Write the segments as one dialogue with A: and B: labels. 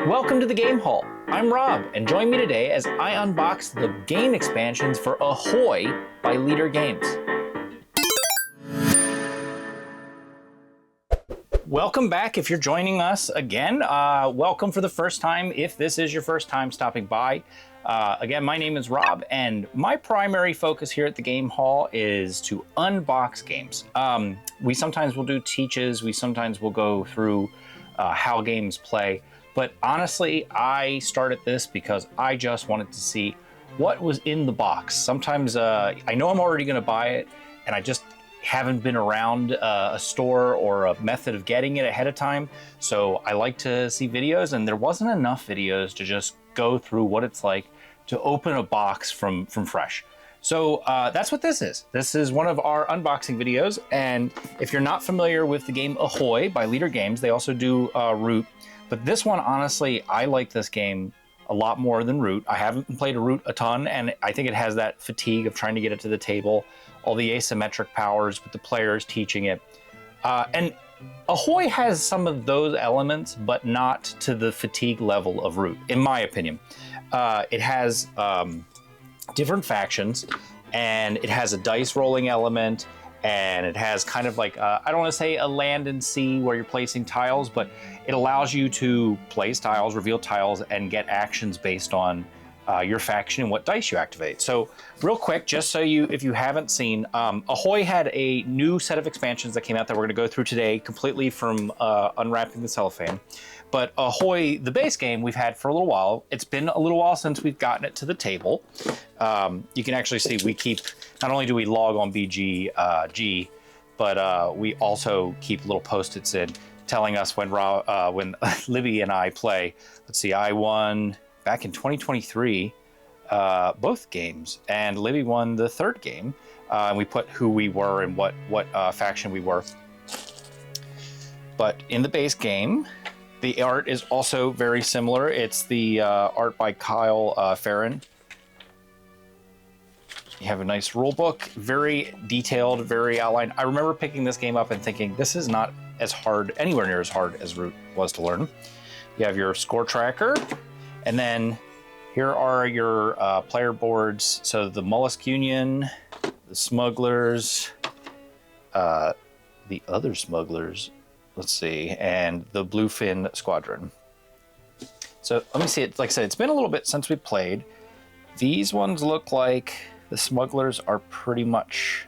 A: Welcome to the Game Hall. I'm Rob, and join me today as I unbox the game expansions for Ahoy by Leader Games. Welcome back if you're joining us again. Welcome for the first time if this is your first time stopping by. Again, my name is Rob, and my primary focus here at the Game Hall is to unbox games. We sometimes will do teaches, we sometimes will go through how games play, but honestly, I started this because I just wanted to see what was in the box. Sometimes I know I'm already gonna buy it, and I just haven't been around a store or a method of getting it ahead of time. So I like to see videos, and there wasn't enough videos to just go through what it's like to open a box from fresh. So that's what this is. This is one of our unboxing videos. And if you're not familiar with the game Ahoy by Leader Games, they also do Root. But this one, honestly, I like this game a lot more than Root. I haven't played a Root a ton, and I think it has that fatigue of trying to get it to the table, all the asymmetric powers with the players teaching it. And Ahoy has some of those elements, but not to the fatigue level of Root, in my opinion. It has different factions, and it has a dice rolling element, and it has kind of like, I don't want to say a land and sea where you're placing tiles, but it allows you to place tiles, reveal tiles, and get actions based on your faction and what dice you activate. So real quick, just so if you haven't seen, Ahoy had a new set of expansions that came out that we're going to go through today, completely from unwrapping the cellophane. But Ahoy, the base game, we've had for a little while. It's been a little while since we've gotten it to the table. You can actually see we keep, not only do we log on BGG, but we also keep little post-its in telling us when Libby and I play. Let's see, I won back in 2023, both games, and Libby won the third game. And we put who we were and what faction we were. But in the base game, the art is also very similar. It's the art by Kyle Farron. You have a nice rule book, very detailed, very outlined. I remember picking this game up and thinking, this is not as hard, anywhere near as hard as Root was to learn. You have your score tracker, and then here are your player boards. So the Mollusk Union, the Smugglers, the other Smugglers, let's see, and the Bluefin Squadron. So let me see it. Like I said, it's been a little bit since we played. These ones look like the Smugglers are pretty much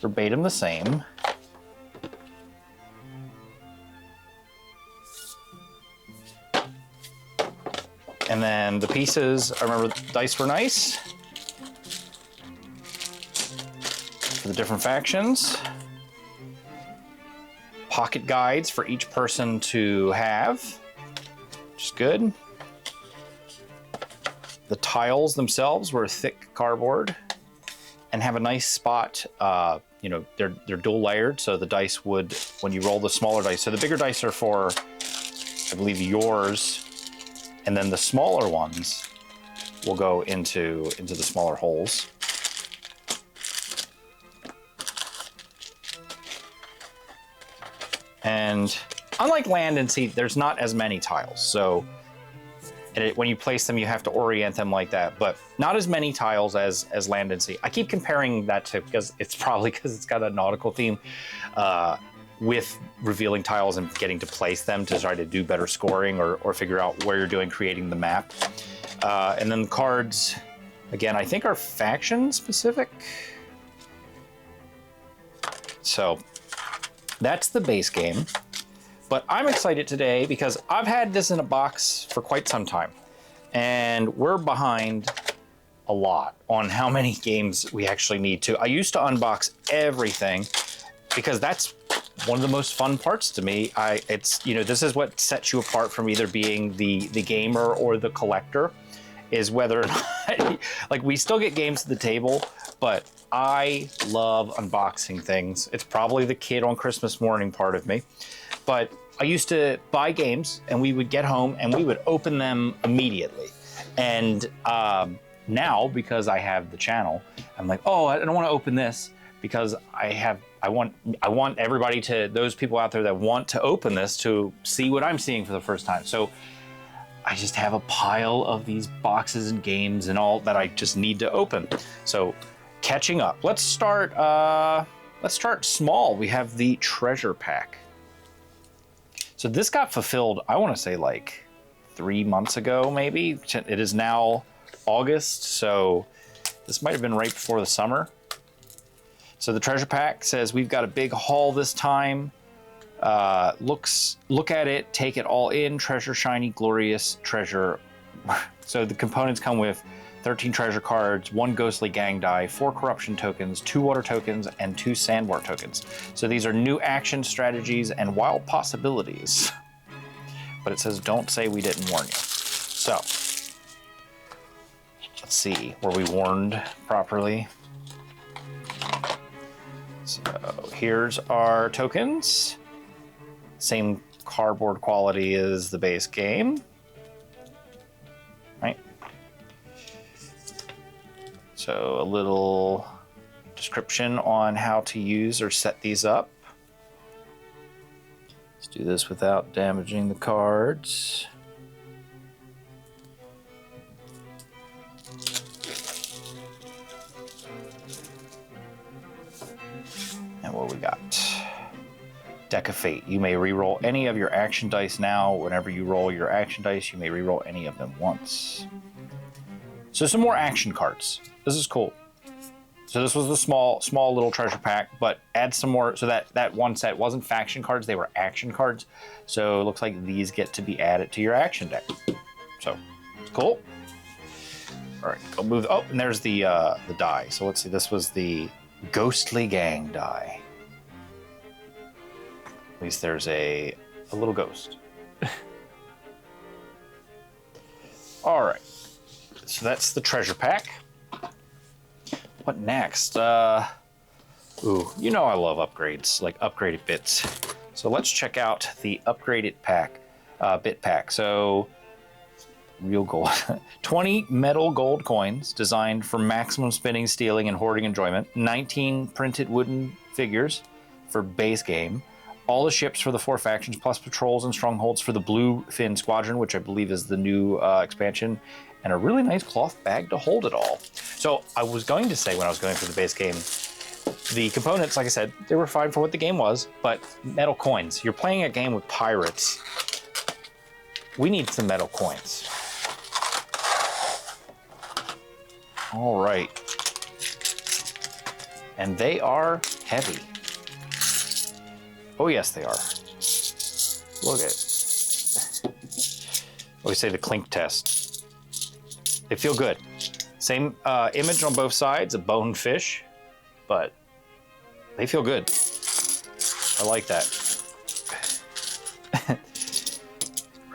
A: verbatim the same. And then the pieces, I remember the dice were nice for the different factions. Pocket guides for each person to have, which is good. The tiles themselves were thick cardboard and have a nice spot. You know, they're dual layered, so the dice would, when you roll the smaller dice, so the bigger dice are for, I believe, yours, and then the smaller ones will go into the smaller holes. And unlike land and sea, there's not as many tiles. So when you place them, you have to orient them like that, but not as many tiles as land and sea. I keep comparing that to, because it's probably because it's got a nautical theme, with revealing tiles and getting to place them to try to do better scoring or figure out where you're doing, creating the map. And then the cards, again, I think are faction specific. So that's the base game. But I'm excited today because I've had this in a box for quite some time, and we're behind a lot on how many games we actually need to. I used to unbox everything because that's one of the most fun parts to me. It's, you know, this is what sets you apart from either being the gamer or the collector, is whether or not, like, we still get games to the table, but I love unboxing things. It's probably the kid on Christmas morning part of me. But I used to buy games, and we would get home and we would open them immediately. And now, because I have the channel, I'm like, oh, I don't want to open this because I want everybody to, those people out there that want to open this, to see what I'm seeing for the first time. So I just have a pile of these boxes and games and all that I just need to open. So catching up. Let's start small. We have the treasure pack. So this got fulfilled, I want to say like 3 months ago, maybe. It is now August, so this might have been right before the summer. So the treasure pack says we've got a big haul this time. Look at it, take it all in. Treasure, shiny, glorious treasure. So the components come with 13 treasure cards, 1 ghostly gang die, 4 corruption tokens, 2 water tokens, and 2 sandbar tokens. So these are new action strategies and wild possibilities. But it says don't say we didn't warn you. So let's see, were we warned properly? So here's our tokens. Same cardboard quality as the base game. Right? So a little description on how to use or set these up. Let's do this without damaging the cards. And what we got? Deck of Fate. You may re-roll any of your action dice now. Whenever you roll your action dice, you may re-roll any of them once. So some more action cards. This is cool. So this was the small little treasure pack, but add some more. So that one set wasn't faction cards, they were action cards. So it looks like these get to be added to your action deck. So it's cool. All right, I'll move. Oh, and there's the die. So let's see, this was the ghostly gang die. At least there's a little ghost. All right, so that's the treasure pack. What next? Ooh, you know I love upgrades, like upgraded bits. So let's check out the upgraded pack, bit pack. So real gold, 20 metal gold coins designed for maximum spinning, stealing, and hoarding enjoyment. 19 printed wooden figures for base game. All the ships for the 4 factions, plus patrols and strongholds for the Bluefin Squadron, which I believe is the new expansion, and a really nice cloth bag to hold it all. So I was going to say when I was going through the base game, the components, like I said, they were fine for what the game was, but metal coins. You're playing a game with pirates. We need some metal coins. All right. And they are heavy. Oh yes, they are. Look at it. We say the clink test. They feel good. Same image on both sides, a bone fish, but they feel good. I like that.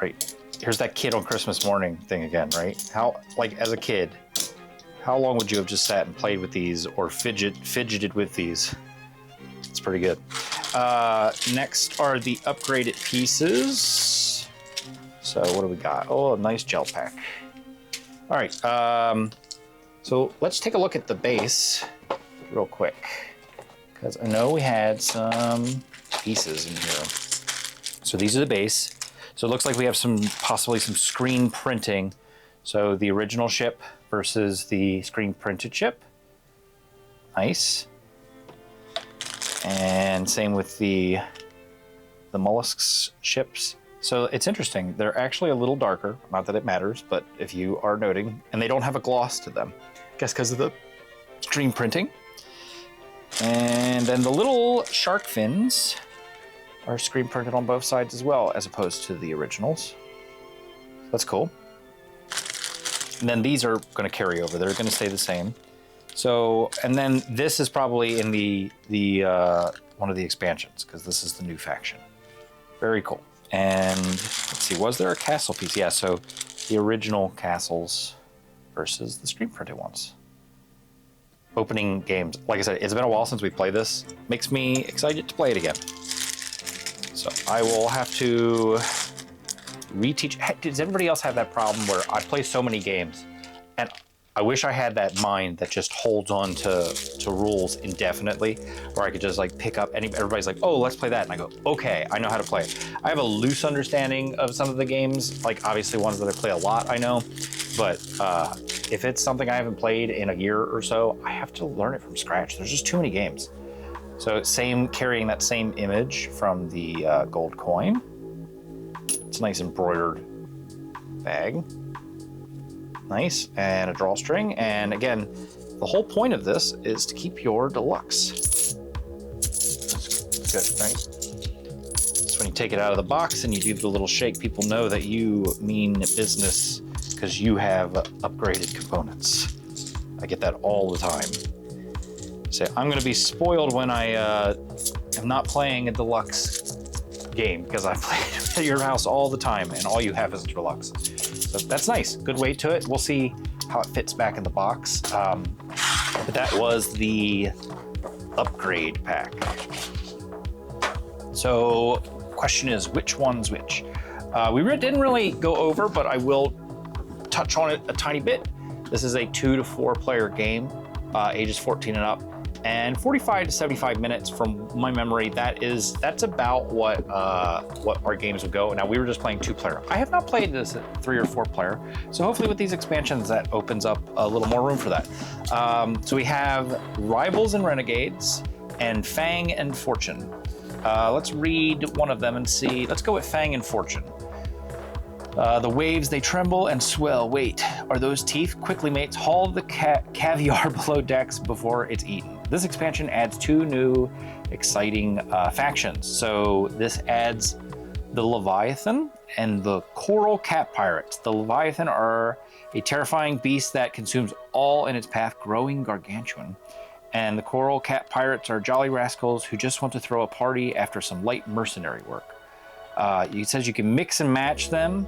A: Right. Here's that kid on Christmas morning thing again, right? How, like as a kid, how long would you have just sat and played with these or fidgeted with these? It's pretty good. Next are the upgraded pieces. So what do we got? Oh, a nice gel pack. All right, so let's take a look at the base real quick, because I know we had some pieces in here. So these are the base. So it looks like we have possibly some screen printing. So the original ship versus the screen printed ship. Nice. And same with the mollusks ships. So it's interesting. They're actually a little darker. Not that it matters, but if you are noting, and they don't have a gloss to them. I guess because of the screen printing. And then the little shark fins are screen printed on both sides as well, as opposed to the originals. That's cool. And then these are going to carry over. They're going to stay the same. So, and then this is probably in the one of the expansions, because this is the new faction. Very cool. And let's see, was there a castle piece? Yeah, so the original castles versus the screen printed ones. Opening games. Like I said, it's been a while since we played this. Makes me excited to play it again. So I will have to reteach. Does everybody else have that problem where I play so many games and I wish I had that mind that just holds on to rules indefinitely, where I could just like pick up everybody's like, oh, let's play that. And I go, okay, I know how to play it. I have a loose understanding of some of the games, like obviously ones that I play a lot, I know. But if it's something I haven't played in a year or so, I have to learn it from scratch. There's just too many games. So carrying that same image from the gold coin. It's a nice embroidered bag. Nice, and a drawstring. And again, the whole point of this is to keep your deluxe. That's good, right? So when you take it out of the box and you do the little shake, people know that you mean business because you have upgraded components. I get that all the time. Say, I'm gonna be spoiled when I am not playing a deluxe game because I play at your house all the time and all you have is deluxe. So that's nice, good weight to it. We'll see how it fits back in the box. But that was the upgrade pack. So question is, which one's which? We didn't really go over, but I will touch on it a tiny bit. This is a 2 to 4 player game, ages 14 and up. And 45 to 75 minutes from my memory, that's about what our games would go. Now we were just playing 2-player. I have not played this at 3 or 4 player. So hopefully with these expansions that opens up a little more room for that. So we have Rivals and Renegades and Fang and Fortune. Let's read one of them and see. Let's go with Fang and Fortune. The waves, they tremble and swell. Wait, are those teeth? Quickly, mates, haul the caviar below decks before it's eaten. This expansion adds 2 new exciting factions. So this adds the Leviathan and the Coral Cat Pirates. The Leviathan are a terrifying beast that consumes all in its path, growing gargantuan. And the Coral Cat Pirates are jolly rascals who just want to throw a party after some light mercenary work. It says you can mix and match them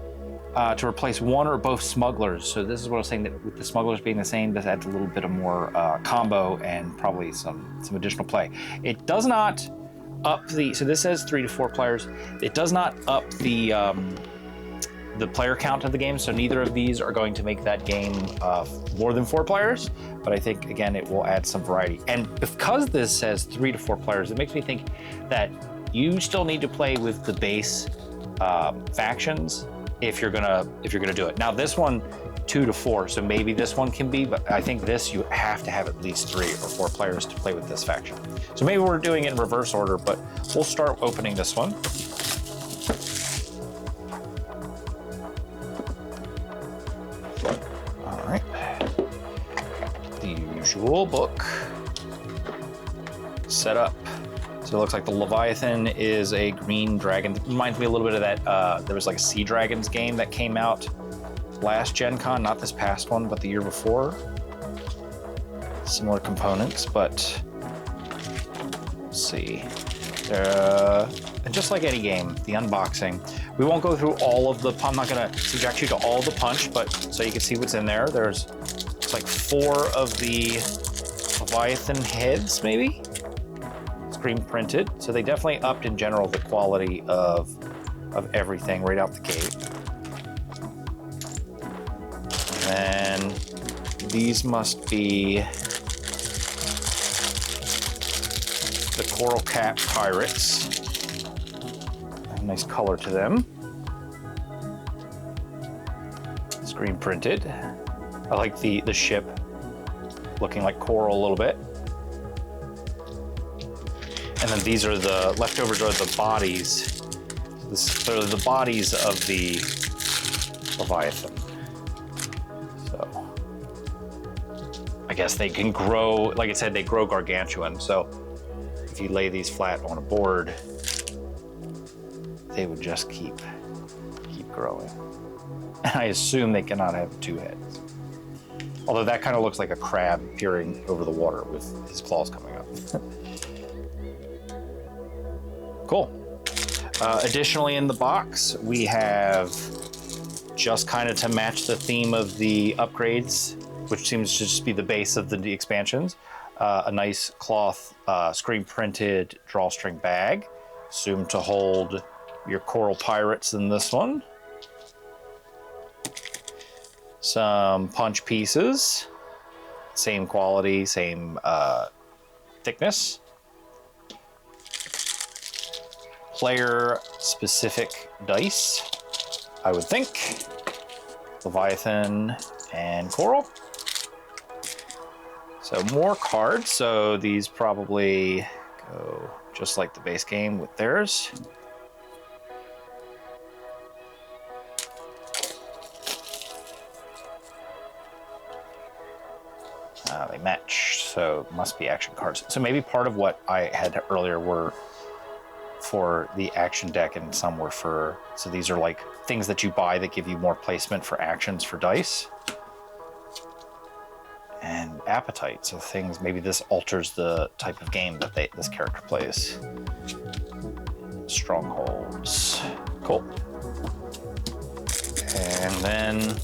A: to replace one or both smugglers. So this is what I was saying, that with the smugglers being the same, this adds a little bit of more combo and probably some additional play. It does not up the, so this says 3 to 4 players. It does not up the player count of the game. So neither of these are going to make that game more than 4 players. But I think, again, it will add some variety. And because this says 3 to 4 players, it makes me think that you still need to play with the base factions if you're gonna do it. Now this one, 2 to 4, so maybe this one can be, but I think this you have to have at least 3 or 4 players to play with this faction. So maybe we're doing it in reverse order, but we'll start opening this one. All right, the usual book set up. So it looks like the Leviathan is a green dragon. It reminds me a little bit of that, there was like a Sea Dragons game that came out last Gen Con, not this past one, but the year before. Similar components, but let's see. And just like any game, the unboxing, we won't go through all of the, I'm not gonna subject you to all the punch, but so you can see what's in there. There's like 4 of the Leviathan heads, maybe? Screen printed, so they definitely upped in general the quality of everything right out the gate. And then these must be the Coral Cat Pirates. A nice color to them. Screen printed. I like the ship looking like coral a little bit. And then these are the leftovers, are the bodies. They're the bodies of the Leviathan. So I guess they can grow, like I said, they grow gargantuan. So if you lay these flat on a board, they would just keep growing. And I assume they cannot have 2 heads. Although that kind of looks like a crab peering over the water with his claws coming up. Cool. Additionally in the box, we have, just kind of to match the theme of the upgrades, which seems to just be the base of the expansions, a nice cloth screen printed drawstring bag, assumed to hold your coral pirates in this one. Some punch pieces, same quality, same thickness. Player-specific dice, I would think. Leviathan and Coral. So more cards, so these probably go just like the base game with theirs. They match, so must be action cards. So maybe part of what I had earlier were for the action deck and some were for, so these are like things that you buy that give you more placement for actions for dice. And appetite, so things, maybe this alters the type of game that this character plays. Strongholds, cool. And then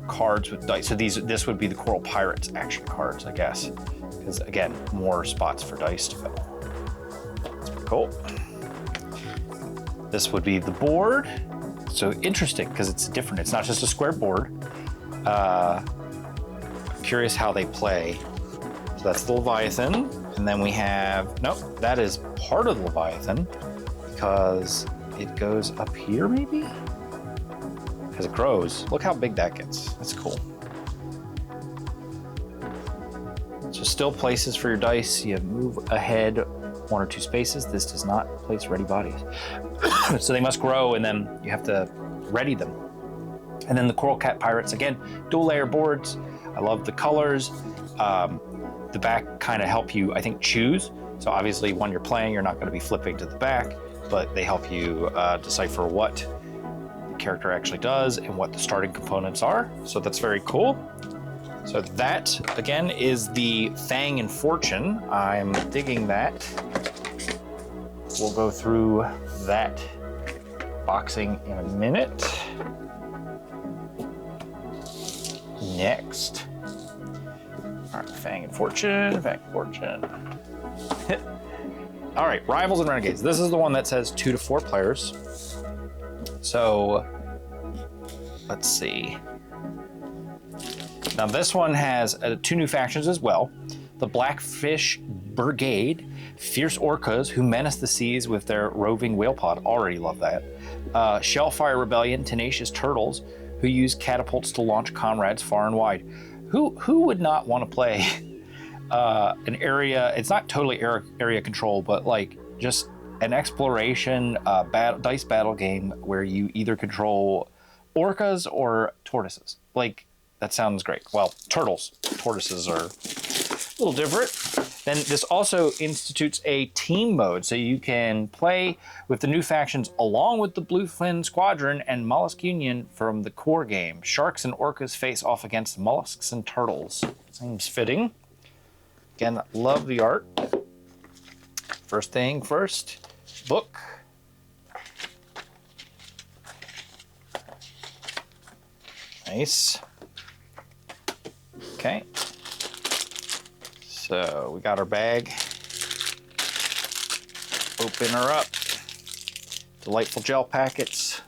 A: cards with dice. So this would be the Coral Pirates action cards, I guess. Because again, more spots for dice to fill. That's pretty cool. This would be the board. So interesting, because it's different. It's not just a square board. Curious how they play. So that's the Leviathan. And then we have, nope, that is part of the Leviathan because it goes up here maybe? As it grows. Look how big that gets. That's cool. So still places for your dice. You move ahead 1 or 2 spaces. This does not place ready bodies. So they must grow and then you have to ready them. And then the Coral Cat Pirates, again, dual layer boards. I love the colors. The back kind of help you, I think, choose. So obviously when you're playing, you're not going to be flipping to the back, but they help you decipher what character actually does and what the starting components are. So that's very cool. So that again is the Fang Fortune. I'm digging that. We'll go through that boxing in a minute. Next. All right, Fang Fortune, Fang Fortune. All right, Rivals and Renegades. This is the one that says 2 to 4 players. So let's see. Now this one has 2 new factions as well. The Blackfish Brigade, fierce orcas who menace the seas with their roving whale pod. Already love that. Shellfire Rebellion, tenacious turtles who use catapults to launch comrades far and wide. Who would not want to play an area? It's not totally area control, but like just an exploration dice battle game where you either control orcas or tortoises. Like, that sounds great. Well, turtles. Tortoises are a little different. Then this also institutes a team mode, so you can play with the new factions along with the Bluefin Squadron and Mollusk Union from the core game. Sharks and orcas face off against mollusks and turtles. Seems fitting. Again, love the art. First thing first. Book. Nice. Okay. So we got our bag. Open her up. Delightful gel packets.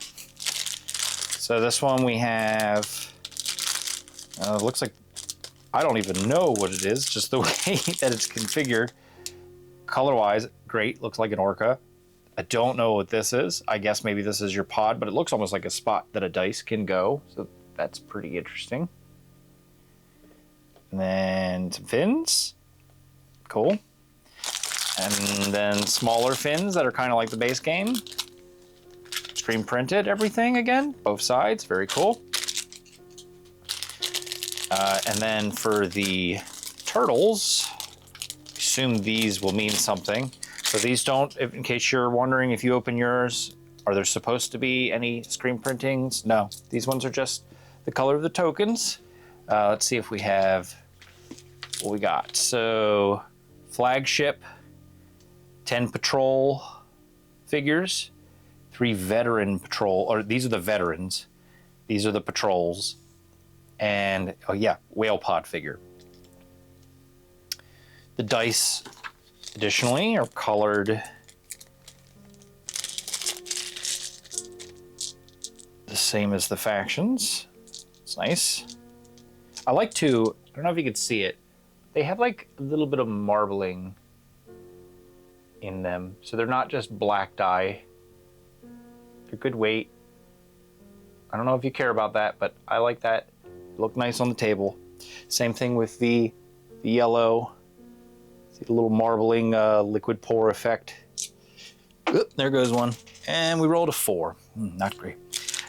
A: So this one we have, looks like, I don't even know what it is, just the way that it's configured. Color-wise, great, looks like an orca. I don't know what this is. I guess maybe this is your pod, but it looks almost like a spot that a dice can go. So that's pretty interesting. And then some fins. Cool. And then smaller fins that are kind of like the base game. Screen printed everything again, both sides, very cool. And then for the turtles, assume these will mean something. So these don't, in case you're wondering if you open yours, are there supposed to be any screen printings? No, these ones are just the color of the tokens. Let's see if we have what we got. So flagship, 10 patrol figures, 3 veteran patrol, or these are the veterans. These are the patrols. And, oh yeah, whale pod figure. The dice, additionally, are colored the same as the factions. It's nice. I like to, I don't know if you can see it, they have like a little bit of marbling in them. So they're not just black dye. They're good weight. I don't know if you care about that, but I like that. Look nice on the table. Same thing with the yellow. See the little marbling liquid pour effect. Oop, there goes one. And we rolled a 4. Not great.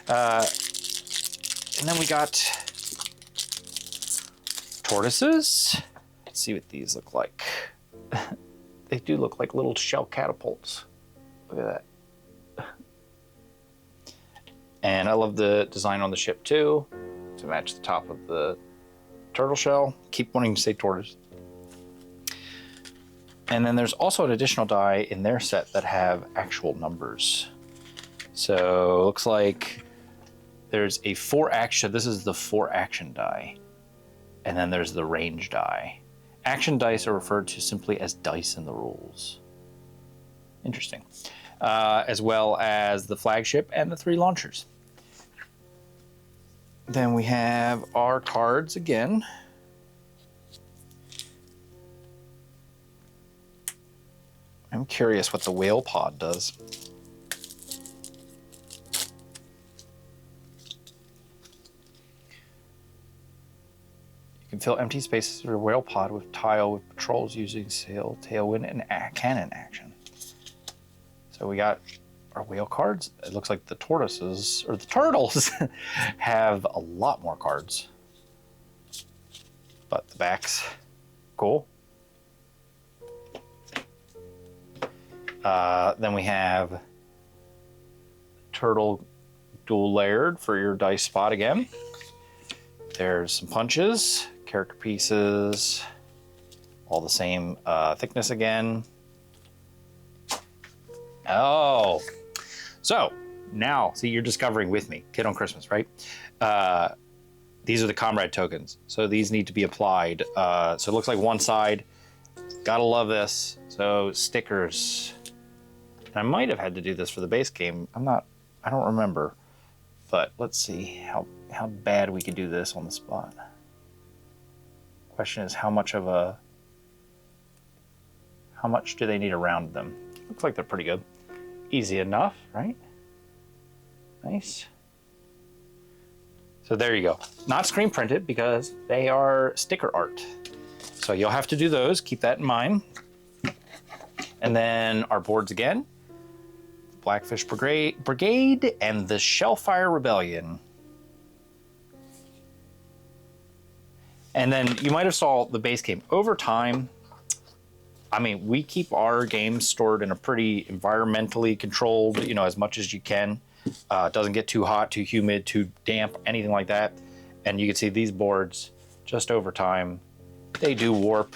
A: And then we got tortoises. Let's see what these look like. They do look like little shell catapults. Look at that. And I love the design on the ship too, to match the top of the turtle shell. Keep wanting to say tortoise. And then there's also an additional die in their set that have actual numbers. So it looks like there's a 4 action. This is the 4 action die. And then there's the range die. Action dice are referred to simply as dice in the rules. Interesting. As well as the flagship and the 3 launchers. Then we have our cards again. I'm curious what the whale pod does. You can fill empty spaces of your whale pod with tile with patrols using sail, tailwind, and cannon action. So we got our whale cards. It looks like the tortoises, or the turtles, have a lot more cards. But the backs, cool. Then we have turtle dual layered for your dice spot again. There's some punches, character pieces, all the same thickness again. Oh, so now, see, you're discovering with me, Kid on Christmas, right? These are the comrade tokens. So these need to be applied. So it looks like one side. Gotta love this. So stickers. And I might have had to do this for the base game. I don't remember. But let's see how bad we could do this on the spot. Question is how much do they need around them? Looks like they're pretty good. Easy enough, right? Nice. So there you go. Not screen printed because they are sticker art. So you'll have to do those, keep that in mind. And then our boards again. Blackfish Brigade and the Shellfire Rebellion. And then you might have saw the base game. Over time, I mean, we keep our games stored in a pretty environmentally controlled, as much as you can. It doesn't get too hot, too humid, too damp, anything like that. And you can see these boards, just over time, they do warp.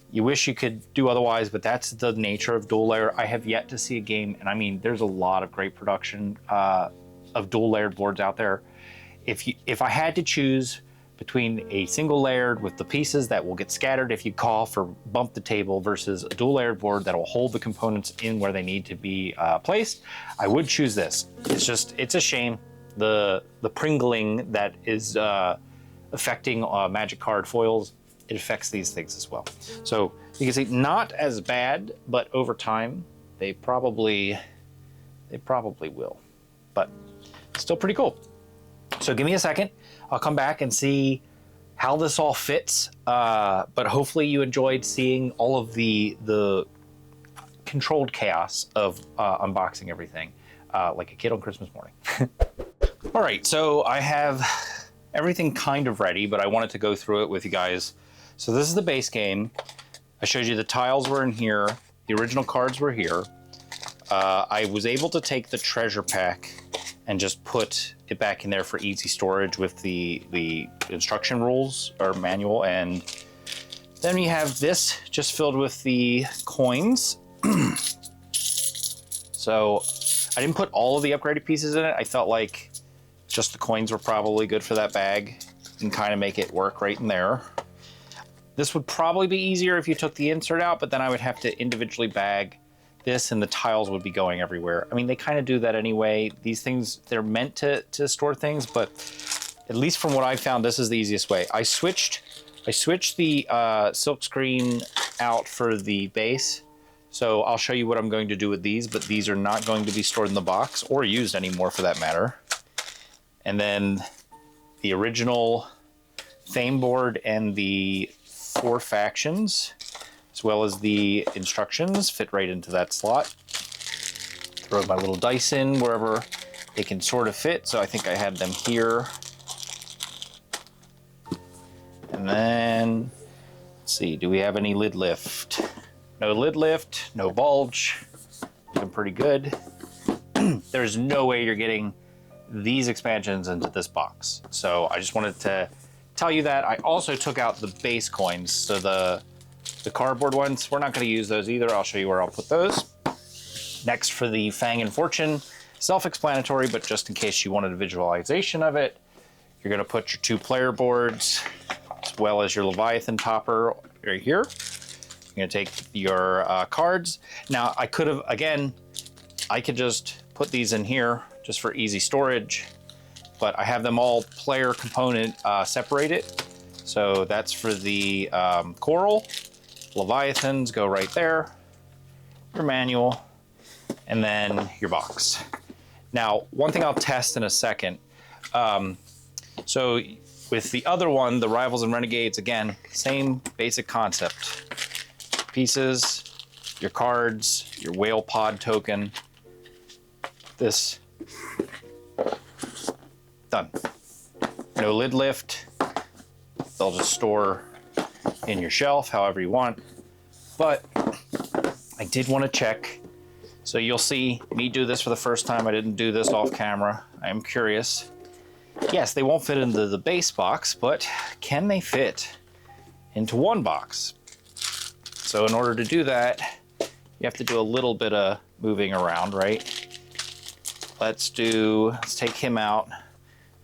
A: You wish you could do otherwise, but that's the nature of dual layer. I have yet to see a game, and I mean, there's a lot of great production of dual layered boards out there. If I had to choose between a single layered with the pieces that will get scattered if you call for bump the table versus a dual layered board that will hold the components in where they need to be placed, I would choose this. It's a shame the pringling that is affecting magic card foils. It affects these things as well. So you can see not as bad, but over time they probably will, but still pretty cool. So give me a second. I'll come back and see how this all fits. But hopefully you enjoyed seeing all of the controlled chaos of unboxing everything like a kid on Christmas morning. All right, so I have everything kind of ready, but I wanted to go through it with you guys. So this is the base game. I showed you the tiles were in here. The original cards were here. I was able to take the treasure pack and just put it back in there for easy storage with the instruction rules or manual. And then we have this just filled with the coins. So I didn't put all of the upgraded pieces in it. I felt like just the coins were probably good for that bag and kind of make it work right in there. This would probably be easier if you took the insert out, but then I would have to individually bag this and the tiles would be going everywhere. I mean, they kind of do that anyway. These things, they're meant to store things, but at least from what I found, this is the easiest way. I switched the silk screen out for the base. So I'll show you what I'm going to do with these, but these are not going to be stored in the box or used anymore for that matter. And then the original Fame board and the 4 factions, as well as the instructions, fit right into that slot. Throw my little dice in wherever they can sort of fit. So I think I had them here. And then, let's see, do we have any lid lift? No lid lift, no bulge. Looking pretty good. There's no way you're getting these expansions into this box. So I just wanted to tell you that. I also took out the base coins. So the cardboard ones, we're not going to use those either. I'll show you where I'll put those. Next for the Fang and Fortune, self-explanatory, but just in case you wanted a visualization of it, you're going to put your 2 player boards as well as your Leviathan topper right here. You're going to take your cards. Now I could have, again, I could just put these in here just for easy storage, but I have them all player component separated. So that's for the coral. Leviathans go right there, your manual, and then your box. Now, one thing I'll test in a second. So with the other one, the Rivals and Renegades, again, same basic concept. Pieces, your cards, your whale pod token, this, done. No lid lift. They'll just store in your shelf however you want. But I did want to check. So you'll see me do this for the first time. I didn't do this off camera. I am curious. Yes, they won't fit into the base box, but can they fit into one box? So in order to do that, you have to do a little bit of moving around, right? Let's take him out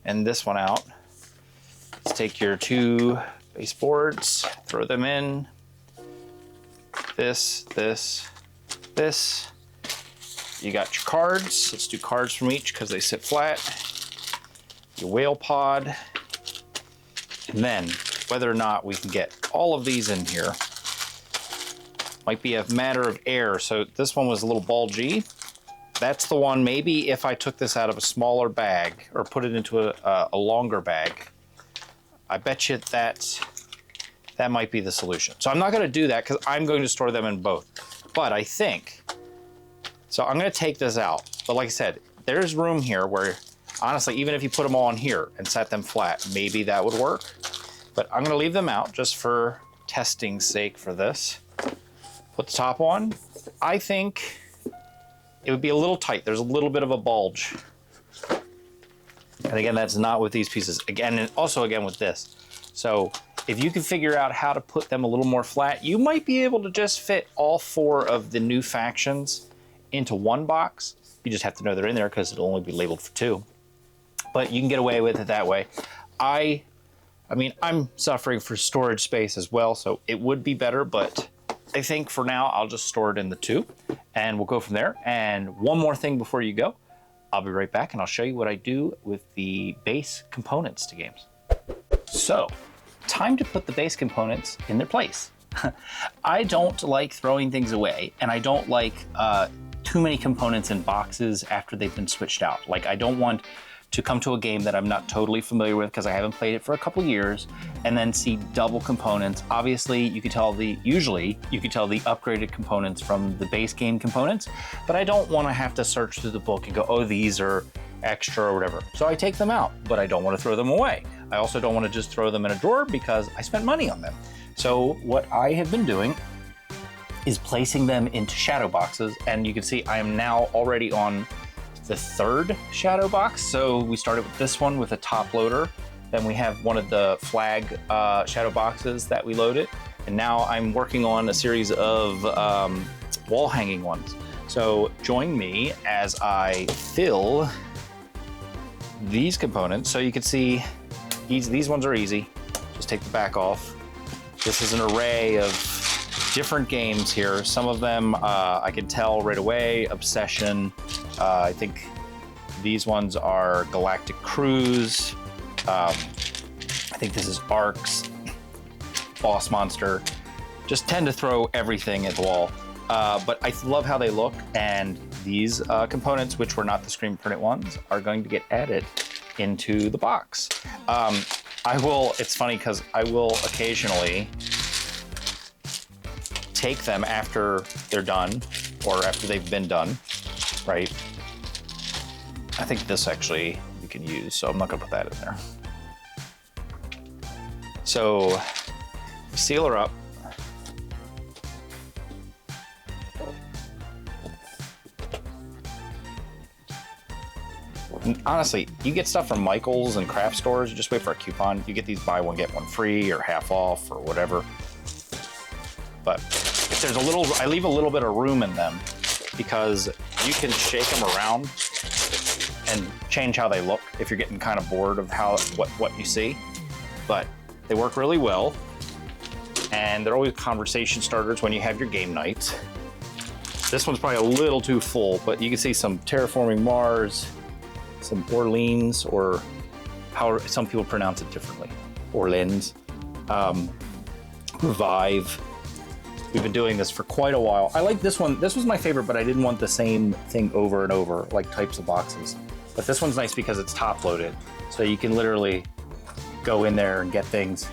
A: and this one out. Let's take your 2 baseboards, throw them in. This. You got your cards. Let's do cards from each because they sit flat. Your whale pod. And then whether or not we can get all of these in here might be a matter of air. So this one was a little bulgy. That's the one, maybe if I took this out of a smaller bag or put it into a longer bag, I bet you that might be the solution. So I'm not going to do that because I'm going to store them in both. But I think, so I'm going to take this out. But like I said, there's room here where, honestly, even if you put them all in here and set them flat, maybe that would work. But I'm going to leave them out just for testing's sake for this. Put the top on. I think it would be a little tight. There's a little bit of a bulge. And again, that's not with these pieces. Again, and also again with this. So if you can figure out how to put them a little more flat, you might be able to just fit all 4 of the new factions into one box. You just have to know they're in there because it'll only be labeled for 2. But you can get away with it that way. I mean, I'm suffering for storage space as well, so it would be better, but I think for now, I'll just store it in the 2 and we'll go from there. And one more thing before you go, I'll be right back and I'll show you what I do with the base components to games. So, time to put the base components in their place. I don't like throwing things away, and I don't like too many components in boxes after they've been switched out. Like, I don't want to come to a game that I'm not totally familiar with because I haven't played it for a couple years and then see double components. Obviously, usually you could tell the upgraded components from the base game components, but I don't want to have to search through the book and go, oh, these are extra or whatever. So I take them out, but I don't want to throw them away. I also don't want to just throw them in a drawer because I spent money on them. So what I have been doing is placing them into shadow boxes, and you can see I am now already on the 3rd shadow box. So we started with this one with a top loader. Then we have one of the flag shadow boxes that we loaded. And now I'm working on a series of wall hanging ones. So join me as I fill these components. So you can see these ones are easy. Just take the back off. This is an array of different games here. Some of them I can tell right away. Obsession. I think these ones are Galactic Cruise. I think this is Arcs. Boss Monster. Just tend to throw everything at the wall. But I love how they look, and these components, which were not the screen printed ones, are going to get added into the box. It's funny because I will occasionally take them after they're done, or after they've been done, right? I think this actually we can use, so I'm not gonna put that in there. So, seal her up. Honestly, you get stuff from Michael's and craft stores, you just wait for a coupon. You get these buy one, get one free or half off or whatever. But if there's I leave a little bit of room in them because you can shake them around and change how they look if you're getting kind of bored of what you see. But they work really well, and they're always conversation starters when you have your game nights. This one's probably a little too full, but you can see some Terraforming Mars, some Orleans, or how some people pronounce it differently, Orleans. Revive. We've been doing this for quite a while. I like this one. This was my favorite, but I didn't want the same thing over and over, like types of boxes. But this one's nice because it's top loaded, so you can literally go in there and get things.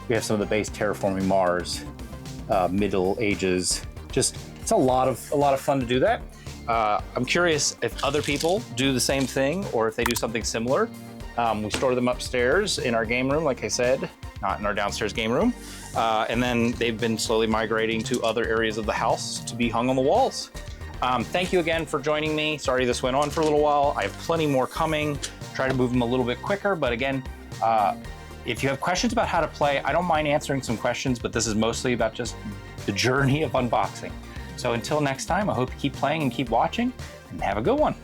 A: We have some of the base Terraforming Mars, Middle Ages. Just, it's a lot of fun to do that. I'm curious if other people do the same thing or if they do something similar. We store them upstairs in our game room, like I said, not in our downstairs game room. And then they've been slowly migrating to other areas of the house to be hung on the walls. Thank you again for joining me. Sorry this went on for a little while. I have plenty more coming. Try to move them a little bit quicker, but again, if you have questions about how to play, I don't mind answering some questions, but this is mostly about just the journey of unboxing. So until next time, I hope you keep playing and keep watching, and have a good one.